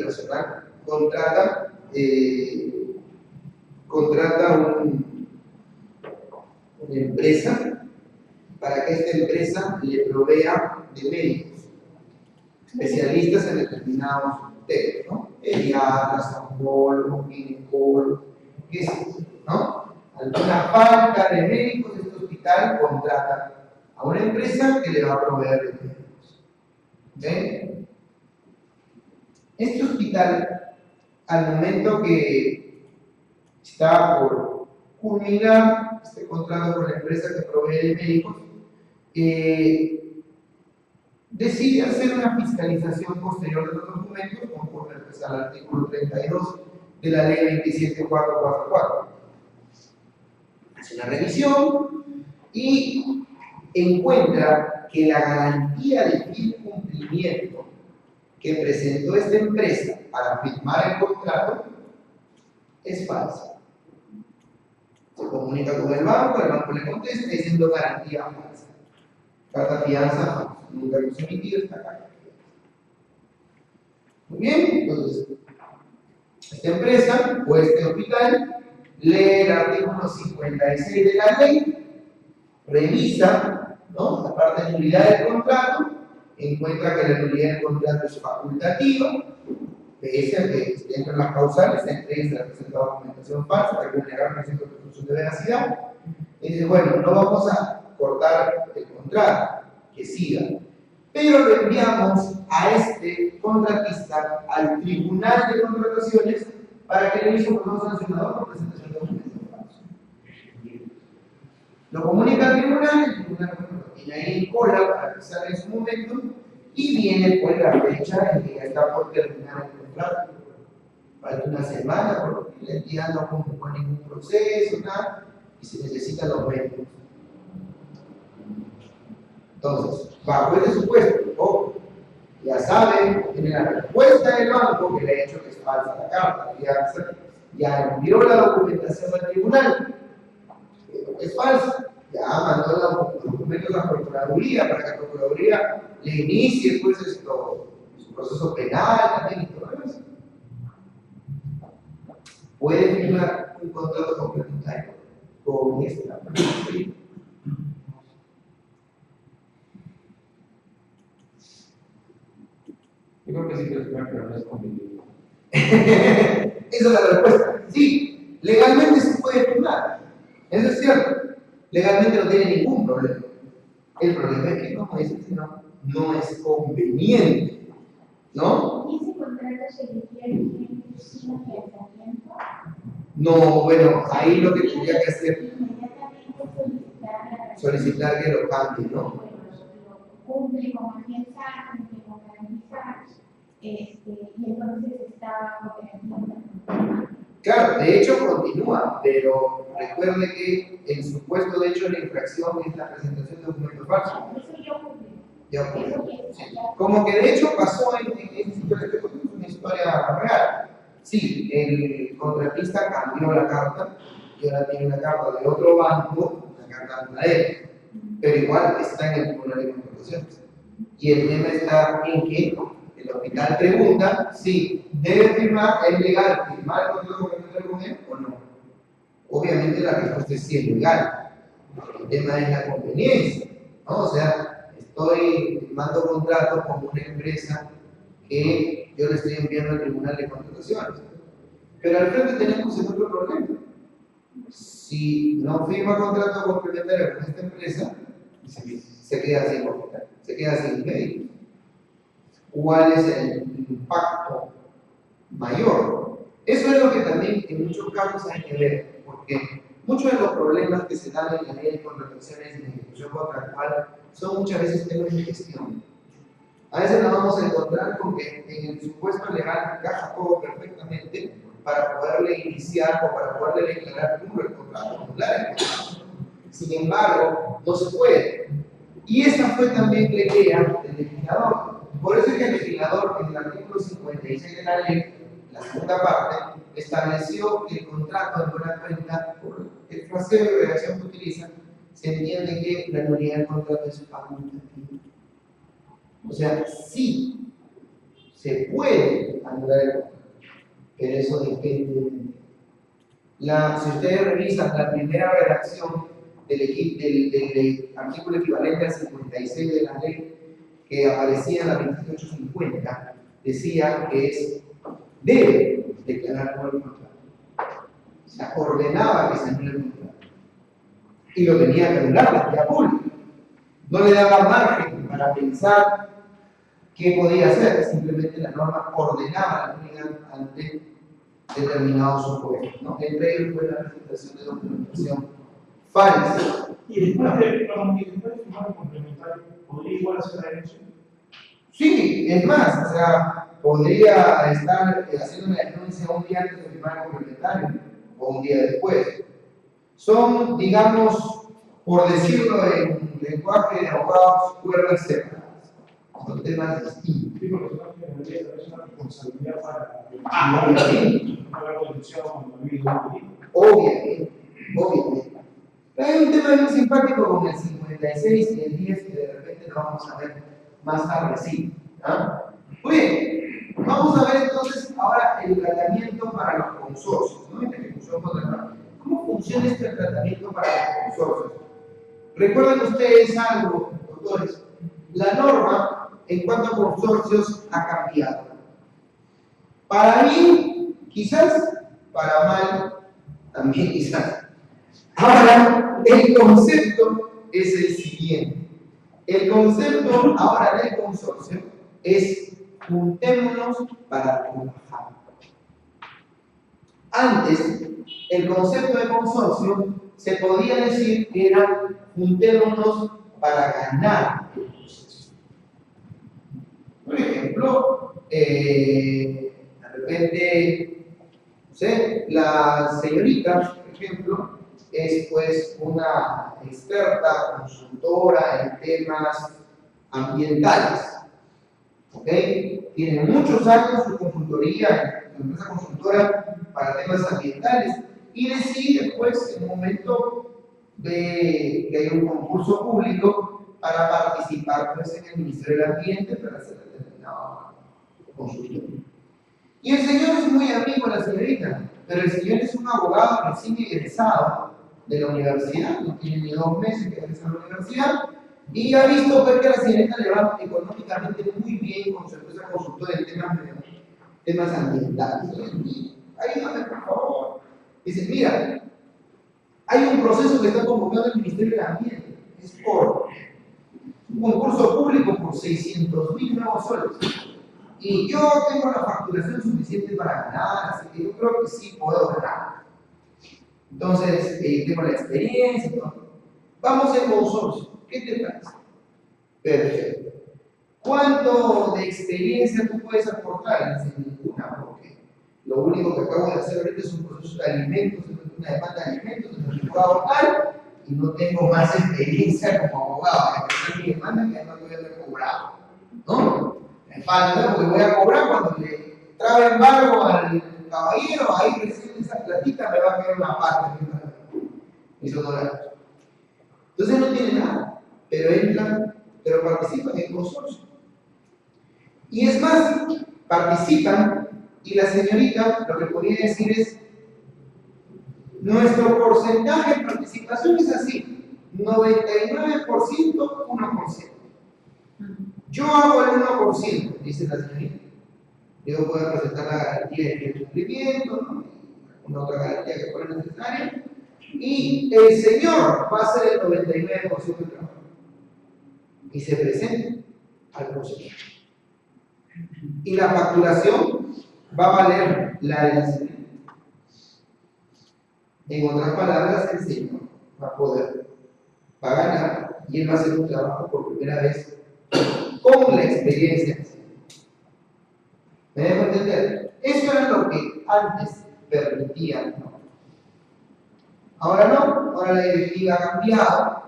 nacional contrata una empresa para que esta empresa le provea de médicos, especialistas en determinados temas, ¿no? Pediatras, oncólogos, ginecólogos, qué sé yo, ¿no? Alguna falta de médicos, este hospital contrata a una empresa que le va a proveer de médicos. ¿Ven? Este hospital, al momento que está por culminar este contrato con la empresa que provee de médicos, decide hacer una fiscalización posterior de los documentos conforme al artículo 32 de la ley 27444. Hace una revisión y encuentra que la garantía de fiel cumplimiento que presentó esta empresa para firmar el contrato es falsa. Se comunica con el banco le contesta diciendo garantía falsa. Carta fianza falsa. Nunca hemos emitido esta carta fianza. Muy bien, entonces, esta empresa o este hospital lee el artículo 56 de la ley, revisa, ¿no?, la parte de nulidad del contrato, encuentra que la nulidad del contrato es facultativa, pese a que dentro de las causales esta empresa ha presentado documentación falsa para vulnerar un principio de presunción de veracidad, y dice, bueno, no vamos a cortar el contrato, que siga, pero le enviamos a este contratista al Tribunal de Contrataciones para que le hizo un proceso sancionador por presentación de documentación falsa. Lo comunica al tribunal, el tribunal tiene ahí en cola para que salga en su momento, y viene pues la fecha en que ya está por terminar el contrato. Falta una semana, porque la entidad no convocó ningún proceso, nada, y se necesitan los médicos. Entonces, bajo ese supuesto, ya saben, tiene la respuesta del banco que le ha dicho que es falsa la carta, ya envió la documentación al tribunal, pero es falsa, ya mandó los documentos a la Procuraduría para que la Procuraduría le inicie pues su proceso penal también y todo eso. Puede firmar un contrato complementario con esta persona. Yo creo que sí puede firmar, pero no es conveniente. Esa es la respuesta. Sí, legalmente se puede firmar. Eso es cierto. Legalmente no tiene ningún problema. El problema es que, como dice el señor, no es conveniente. ¿No? ¿Y ese contrato se requiere sin afianzamiento? No, bueno, ahí lo que tendría que hacer Inmediatamente solicitar que lo cambie, ¿no? Bueno, cumple con afianzar, cumple con garantizar, y entonces está operativo. Claro, de hecho continúa, pero recuerde que el supuesto de hecho de la infracción es la presentación de documentos falsos. Eso yo cumplí. Ya, pues, Eso que sí. Como que de hecho pasó en una historia real. Sí, el contratista cambió la carta y ahora tiene una carta de otro banco, una carta de él, pero igual está en el Tribunal de Contrataciones. Y el tema está en que el hospital pregunta si debe firmar, es legal firmar el contrato con él o no. Obviamente la respuesta es sí, es legal. El tema es la conveniencia, ¿no? O sea, estoy firmando contrato con una empresa que yo le estoy enviando al Tribunal de Contrataciones. Pero al frente tenemos el otro problema. Si no firma contrato complementario con esta empresa, se queda sin hospital, se queda sin médicos. ¿Cuál es el impacto mayor? Eso es lo que también en muchos casos hay que ver, porque muchos de los problemas que se dan en la ley de contrataciones y de ejecución contractual son muchas veces temas de gestión. A veces nos vamos a encontrar con que en el supuesto legal encaja todo perfectamente para poderle iniciar o para poderle declarar nulo el contrato, anular el contrato. Sin embargo, no se puede. Y esa fue también la idea del legislador. Por eso es que el legislador, en el artículo 56 de la ley, la segunda parte, estableció que el contrato de buena cuenta, por el fraseo de redacción que utiliza, se entiende que la nulidad del contrato es facultativa. O sea, sí se puede anular el contrato, pero eso depende de si ustedes revisan la primera redacción del artículo equivalente al 56 de la ley que aparecía en la 2850, decía que debe declarar nulo el contrato. O sea, ordenaba que se anule el contrato. Y lo tenía que anular la vía pública. No le daba margen para pensar qué podía hacer, simplemente la norma ordenaba la nulidad ante determinados supuestos, ¿no? Entre ellos fue la presentación de documentación falsa. Y después de firmar el complementario, ¿podría igual hacer la denuncia? Sí, es más, o sea, podría estar haciendo una denuncia un día antes de firmar el complementario o un día después. Son, digamos, por decirlo en lenguaje de abogados, cuerdas separadas. Son temas distintos. Sí, porque es una responsabilidad para la condición cuando ha habido un delito. Obviamente. Pero hay un tema muy simpático con el 56 y el 10 que de repente lo vamos a ver más tarde, sí. ¿Ah? Muy bien, vamos a ver entonces ahora el tratamiento para los consorcios, ¿no? ¿Cómo funciona este tratamiento para los consorcios? Recuerden ustedes algo, doctores, la norma en cuanto a consorcios ha cambiado. Para bien, quizás, para mal, también quizás. Ahora, el concepto es el siguiente. El concepto ahora del consorcio es juntémonos para trabajar. Antes, el concepto de consorcio se podía decir que era juntémonos para ganar el consorcio. Por ejemplo, de repente, no sé, la señorita, por ejemplo, es pues una experta consultora en temas ambientales. ¿Ok? Tiene muchos años su consultoría, su empresa consultora para temas ambientales y decide pues en un momento de que hay un concurso público para participar pues en el Ministerio del Ambiente para hacer determinada consultoría. Y el señor es muy amigo de la señorita, pero el señor es un abogado recién egresado de la universidad, no tiene ni 2 meses que egresa a la universidad, y ha visto pues, que la señorita le va económicamente muy bien con su empresa consultora en temas ambientales. Ayúdame, por favor. Dice, mira, hay un proceso que está convocando el Ministerio del Ambiente, es por un concurso público por 600.000 nuevos soles. Y yo tengo la facturación suficiente para ganar, así que yo creo que sí puedo ganar. Entonces, tengo la experiencia y todo. Vamos en consorcio. ¿Qué te parece? Perfecto. ¿Cuánto de experiencia tú puedes aportar? Dice, ninguna, porque lo único que acabo de hacer ahorita es un proceso de alimentos, una demanda de alimentos, entonces yo puedo abogar y no tengo más experiencia como abogado. Hay que mi demanda que además voy a haber cobrado. ¿No? Me falta porque voy a cobrar cuando le trabe embargo al caballero, ahí recién esa platita me va a quedar una parte de mis honorarios. Entonces no tiene nada, pero participan en consorcio. Y es más, participan y la señorita lo que podría decir es, nuestro porcentaje de participación es así, 99%, 1%. Yo hago el 1%, dice la señorita. Yo puedo presentar la garantía de cumplimiento, ¿no? Una otra garantía que fuera necesaria. Y el señor va a hacer el 99% del trabajo. Y se presenta al proceso. Y la facturación va a valer la de la señorita. En otras palabras, el señor va a ganar y él va a hacer un trabajo por primera vez con la experiencia. ¿Me dejo entender? Eso era lo que antes permitía, ¿no? Ahora no, ahora la directiva ha cambiado,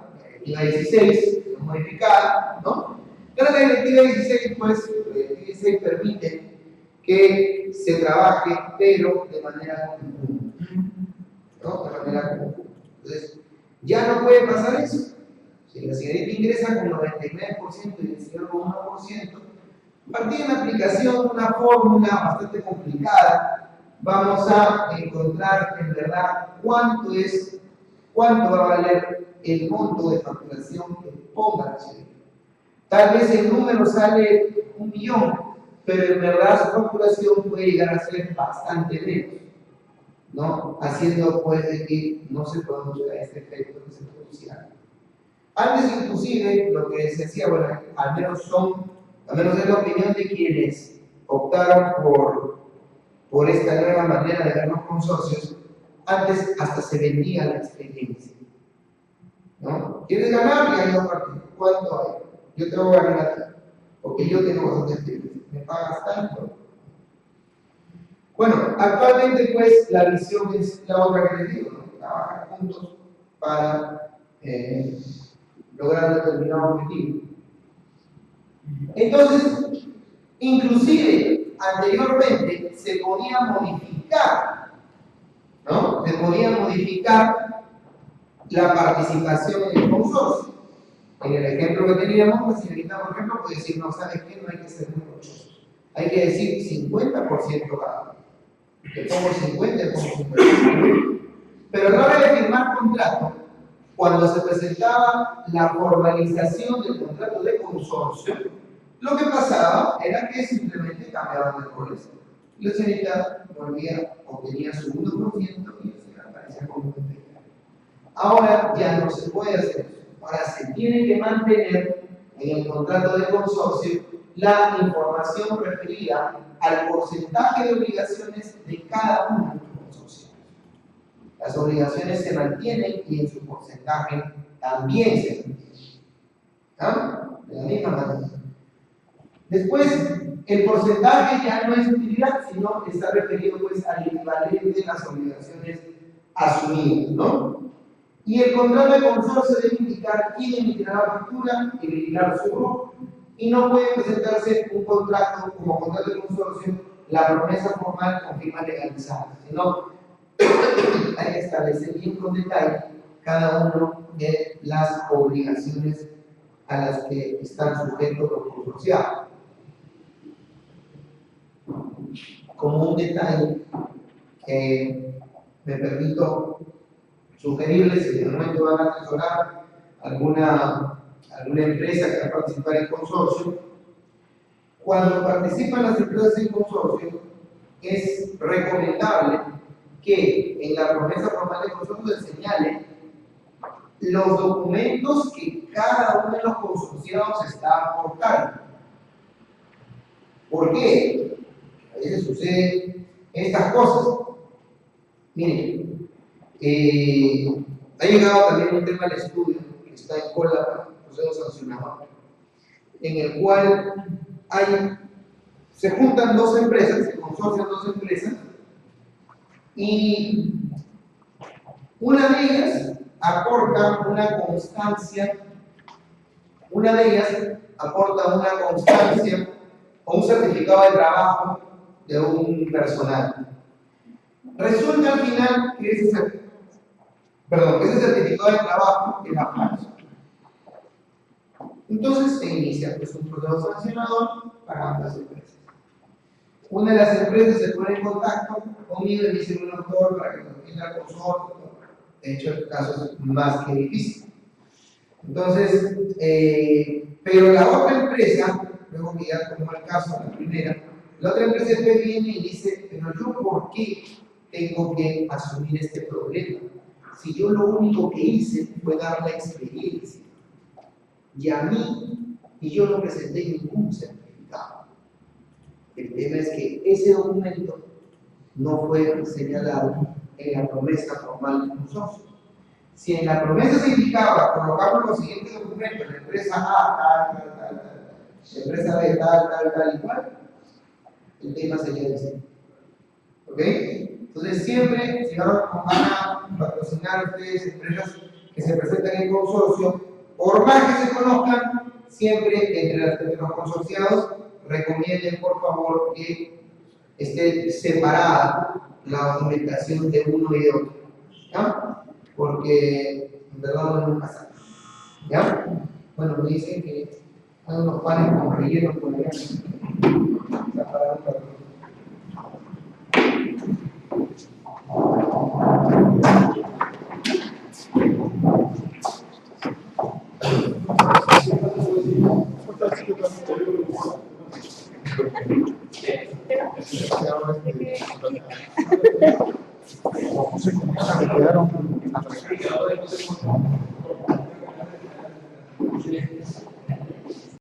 la directiva 16, modificada, ¿no? Pero la directiva 16, pues, 16 permite que se trabaje, pero de manera conjunta, ¿no? De manera conjunta. Entonces, ya no puede pasar eso. Si la señorita ingresa con 99% y el señor con 1%, a partir de una aplicación, una fórmula bastante complicada, vamos a encontrar en verdad cuánto va a valer el monto de facturación que ponga la señorita. Tal vez el número sale 1 millón, pero en verdad su facturación puede llegar a ser bastante menos, ¿no? Haciendo pues de que no se produzca este efecto que se producía. Antes inclusive lo que se decía, bueno, al menos es la opinión de quienes optaron por esta nueva manera de ver los consorcios, antes hasta se vendía la experiencia, ¿no? ¿Quieres ganar? Y hay dos partidos. ¿Cuánto hay? Yo te voy a ganar a ti, porque yo tengo bastante experiencia. ¿Me pagas tanto? Bueno, actualmente pues la visión es la otra que les digo, ¿no? Trabajar juntos para lograr un determinado objetivo. Entonces, inclusive anteriormente se podía modificar, ¿no? Se podía modificar la participación en el consorcio. En el ejemplo que teníamos, la señorita, por ejemplo, puede decir, no, ¿sabes qué? No hay que ser muy rochosos. Hay que decir 50% cada uno. Te pongo 50, te pongo 50. Pero a la hora de firmar contrato, cuando se presentaba la formalización del contrato de consorcio, lo que pasaba era que simplemente cambiaban de roles. La señorita volvía o tenía su 1% y la señora aparecía como un 20%. Ahora ya no se puede hacer eso. Ahora se tiene que mantener en el contrato de consorcio la información referida al porcentaje de obligaciones de cada uno de los consorcios. Las obligaciones se mantienen y en su porcentaje también se mantienen. ¿Ah? De la misma manera. Después, el porcentaje ya no es utilidad, sino está referido pues al equivalente de las obligaciones asumidas, ¿no? Y el contrato de consorcio debe indicar quién emitirá la factura, indicar su grupo, y no puede presentarse un contrato como contrato de consorcio, la promesa formal con firma legalizada, sino hay que establecer bien con detalle cada uno de las obligaciones a las que están sujetos los consorciados. Como un detalle que me permito sugerirles, si en el momento van a asesorar alguna empresa que va a participar en consorcio, cuando participan las empresas en consorcio, es recomendable que en la promesa formal de consorcio se señale los documentos que cada uno de los consorciados está aportando. ¿Por qué? A veces suceden estas cosas. Miren, ha llegado también un tema al estudio que está en cola para el proceso sancionador, en el cual se juntan dos empresas, se consorcian dos empresas, y una de ellas aporta una constancia, o un certificado de trabajo de un personal. Resulta al final que ese certificado de trabajo era falso. Entonces se inicia pues, un proceso sancionador para ambas empresas. Una de las empresas se pone en contacto conmigo y me dice un autor para que nos entienda el consorcio. De hecho, el caso es más que difícil. Entonces, pero la otra empresa, luego que ya tomó el caso, la primera, la otra empresa después viene y dice, pero yo ¿por qué tengo que asumir este problema? Si yo lo único que hice fue dar la experiencia. Y yo no presenté ningún certificado. El tema es que ese documento no fue señalado en la promesa formal del consorcio. Si en la promesa se indicaba, colocamos los siguientes documentos, la empresa A, tal, la empresa B, tal y cual, el tema sería distinto. ¿Ok? Entonces siempre, si van a patrocinar ustedes empresas que se presentan en consorcio, por más que se conozcan, siempre entre los consorciados recomienden por favor que esté separada la documentación de uno y de otro, ¿ya? Porque en verdad no pasa. ¿Ya? Bueno, me dicen que hay unos panes con relleno por allá.